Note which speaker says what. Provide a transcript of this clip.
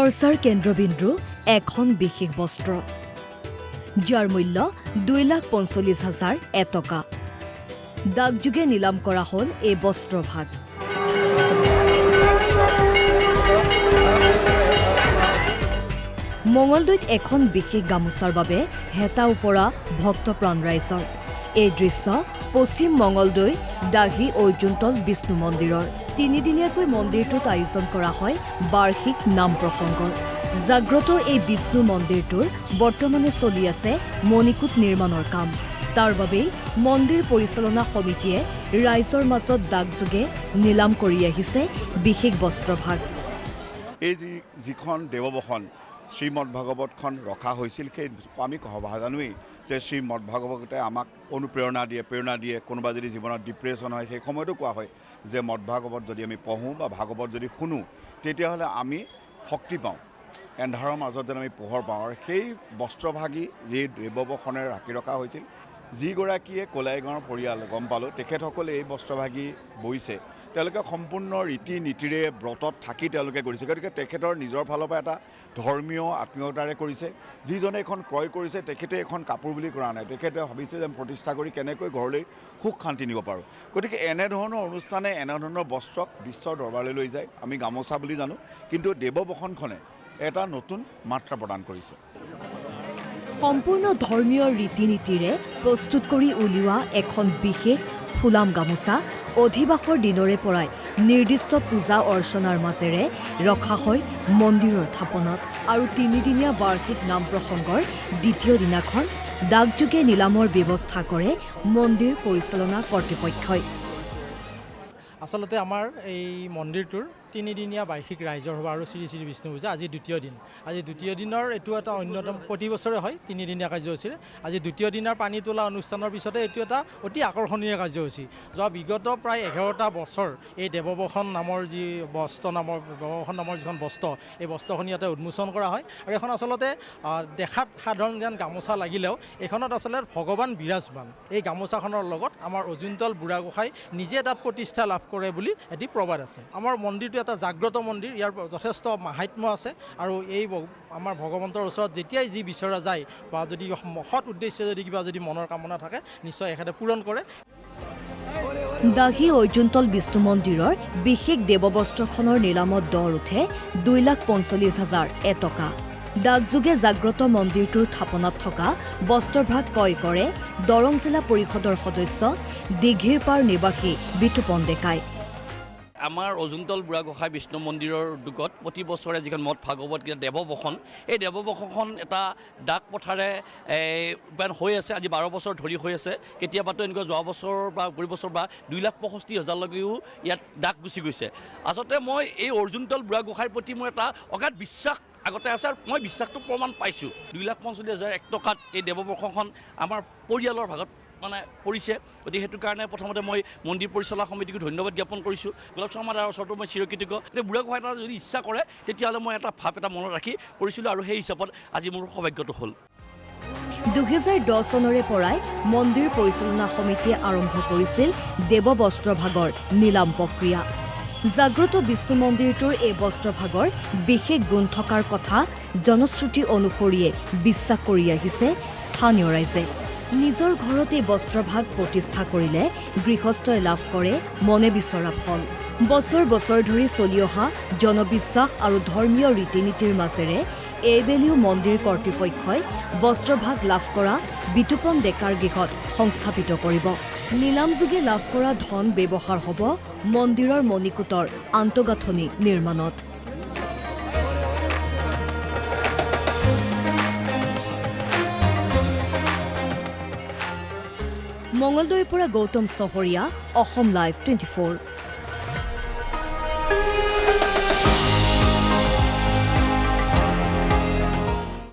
Speaker 1: চৰ্চাৰ কেন্দ্ৰবিন্দু এখন বিশেষ বস্ত্ৰ যাৰ মূল্য 2,45,000 টকা ডাকযোগে নিলাম কৰা হ'ল এই বস্ত্ৰভাগ মঙলদৈত এখন বিশেষ গামোচাৰ বাবে হেতা উপৰা ভক্তপ্ৰাণ ৰাইজৰ এই দৃশ্য পশ্চিম মঙলদৈ দাঘি অৰ্জুনতল বিষ্ণু মন্দিৰৰ তিনিদিনীয়াকৈ মন্দিৰটোত আয়োজন কৰা হয় বাৰ্ষিক নাম প্ৰসংগৰ জাগ্ৰত এই বিষ্ণু মন্দিৰটোৰ বৰ্তমানে চলি আছে মণিকূট নিৰ্মাণৰ কাম তাৰ বাবে মন্দিৰ পৰিচালনা সমিতিয়ে ৰাইজৰ মাজত ডাকযোগে নিলাম কৰি আহিছে বিশেষ বস্ত্ৰভাগ
Speaker 2: এই যিখন দেৱবসন শ্ৰীমদ ভাগৱতখন ৰখা হৈছিল সেই আমি জানোৱেই যে শ্ৰীমদ ভাগৱতে আমাক অনুপ্ৰেৰণা দিয়ে কোনোবা যদি জীৱনত ডিপ্ৰেশ্যন হয় সেই সময়তো কোৱা হয় যে মদ ভাগৱত যদি আমি পঢ়োঁ বা ভাগৱত যদি শুনো তেতিয়াহ'লে আমি শক্তি পাওঁ এন্ধাৰৰ মাজত যেন আমি পোহৰ পাওঁ আৰু সেই বস্ত্ৰভাগী যি দেৱবসনেৰে ৰাখি ৰখা হৈছিল যিগৰাকীয়ে কলাই গাঁৱৰ পৰিয়াল গম পালোঁ তেখেতসকলে এই বস্ত্ৰভাগী বৈছে তেওঁলোকে সম্পূৰ্ণ ৰীতি নীতিৰে ব্ৰতত থাকি তেওঁলোকে কৰিছে গতিকে তেখেতৰ নিজৰ ফালৰ পৰা এটা ধৰ্মীয় আত্মীয়তাৰে কৰিছে যিজনে এখন ক্ৰয় কৰিছে তেখেতে এখন কাপোৰ বুলি কৰা নাই তেখেতে ভাবিছে যে প্ৰতিষ্ঠা কৰি কেনেকৈ ঘৰলৈ সুখ শান্তি নিব পাৰোঁ গতিকে এনেধৰণৰ অনুষ্ঠানে এনেধৰণৰ বস্ত্ৰক বিশ্বৰ দৰবাৰলৈ লৈ যায় আমি গামোচা বুলি জানো কিন্তু দেৱবসনখনে এটা নতুন মাত্ৰা প্ৰদান কৰিছে
Speaker 1: সম্পূৰ্ণ ধৰ্মীয় ৰীতি নীতিৰে প্ৰস্তুত কৰি উলিওৱা এখন বিশেষ ফুলাম গামোচা অধিবাসৰ দিনৰে পৰাই নিৰ্দিষ্ট পূজা অৰ্চনাৰ মাজেৰে ৰখা হয় মন্দিৰৰ থাপনাত আৰু তিনিদিনীয়া বাৰ্ষিক নাম প্ৰসংগৰ দ্বিতীয় দিনাখন ডাকযোগে নিলামৰ ব্যৱস্থা কৰে মন্দিৰ পৰিচালনা কৰ্তৃপক্ষই
Speaker 3: আচলতে আমাৰ এই মন্দিৰটোৰ তিনিদিনীয়া বাৰ্ষিক ৰাইজৰ সভা আৰু শ্ৰী শ্ৰী বিষ্ণু পূজা আজি দ্বিতীয় দিন আজি দ্বিতীয় দিনৰ এইটো এটা অন্যতম প্ৰতি বছৰে হয় তিনিদিনীয়া কাৰ্যসূচীৰে আজি দ্বিতীয় দিনৰ পানী তোলা অনুষ্ঠানৰ পিছতে এইটো এটা অতি আকৰ্ষণীয় কাৰ্যসূচী যোৱা বিগত প্ৰায় 11টা বছৰ এই দেৱবসন নামৰ যি দেৱবসন নামৰ যিখন বস্ত্ৰ এই বস্ত্ৰখন ইয়াতে উন্মোচন কৰা হয় আৰু এখন আচলতে দেখাত সাধাৰণ যেন গামোচা লাগিলেও এইখনত আচলতে ভগৱান বিৰাজমান এই গামোচাখনৰ লগত আমাৰ অজুনতল বুঢ়াগোসাঁই নিজে তাত প্ৰতিষ্ঠা লাভ কৰে বুলি এটি প্ৰবাদ আছে আমাৰ মন্দিৰটো এটা জাগ্ৰত মন্দিৰ ইয়াৰ যথেষ্ট মাহাত্ম্য আছে আৰু এই আমাৰ ভগৱন্তৰ ওচৰত যেতিয়াই যি বিচৰা যায় বা যদি সৎ উদ্দেশ্যে যদি কিবা যদি মনৰ কামনা থাকে নিশ্চয় এখেতে পূৰণ কৰে
Speaker 1: দাঘি অৰ্জুনতল বিষ্ণু মন্দিৰৰ বিশেষ দেৱবস্ত্ৰখনৰ নিলামত দৰ উঠে 2,45,000 টকা ডাকযোগে জাগ্ৰত মন্দিৰটোৰ থাপনাত থকা বস্ত্ৰভাগ ক্ৰয় কৰে দৰং জিলা পৰিষদৰ সদস্য দীঘিৰপাৰ নিবাসী বিতুপন ডেকাই
Speaker 4: আমাৰ অজুনতল বুঢ়াগোসাঁই বিষ্ণু মন্দিৰৰ উদ্যোগত প্ৰতি বছৰে যিখন মদ ভাগৱত দেৱবসন এই দেৱবসনখন এটা ডাক পথাৰে ৰূপায়ণ হৈ আছে আজি 12 বছৰ ধৰি হৈ আছে কেতিয়াবাতো এনেকুৱা যোৱা বছৰ বা 2 বছৰ বা 2,65,000লৈকেও ইয়াত ডাক গুচি গৈছে আচলতে মই এই অজুনতল বুঢ়াগোসাঁইৰ প্ৰতি মোৰ এটা অগাধ বিশ্বাস আগতে আছে আৰু মই বিশ্বাসটো প্ৰমাণ পাইছোঁ 2,45,000 টকাত এই দেৱবসনখন আমাৰ পৰিয়ালৰ ভাগত মানে পৰিছে গতিকে সেইটো কাৰণে প্ৰথমতে মই মন্দিৰ পৰিচালনা সমিতিক ধন্যবাদ জ্ঞাপন কৰিছোঁ গোলাপ শৰ্মা দাৰ ওচৰতো মই চিৰকৃতজ্ঞ বুঢ়াগোসাঁই এটা যদি ইচ্ছা কৰে তেতিয়াহ'লে মই এটা ভাৱ এটা মনত ৰাখি কৰিছিলোঁ আৰু সেই হিচাপত আজি মোৰ সৌভাগ্যটো হ'ল
Speaker 1: 2010 চনৰে পৰাই মন্দিৰ পৰিচালনা সমিতিয়ে আৰম্ভ কৰিছিল দেৱবস্ত্ৰভাগৰ নিলাম প্ৰক্ৰিয়া জাগ্ৰত বিষ্ণু মন্দিৰটোৰ এই বস্ত্ৰভাগৰ বিশেষ গুণ থকাৰ কথা জনশ্ৰুতি অনুসৰিয়ে বিশ্বাস কৰি আহিছে স্থানীয় ৰাইজে নিজৰ ঘৰত এই বস্ত্ৰভাগ প্ৰতিষ্ঠা কৰিলে গৃহস্থই লাভ কৰে মনে বিচৰা ফল বছৰ বছৰ ধৰি চলি অহা জনবিশ্বাস আৰু ধৰ্মীয় ৰীতি নীতিৰ মাজেৰে এইবেলিও মন্দিৰ কৰ্তৃপক্ষই বস্ত্ৰভাগ লাভ কৰা বিতুপন ডেকাৰ গৃহত সংস্থাপিত কৰিব নিলামযোগে লাভ কৰা ধন ব্যৱহাৰ হ'ব মন্দিৰৰ মণিকূটৰ আন্তঃগাঁথনি নিৰ্মাণত মঙলদৈৰ পৰা গৌতম চহৰীয়া অসম লাইভ 24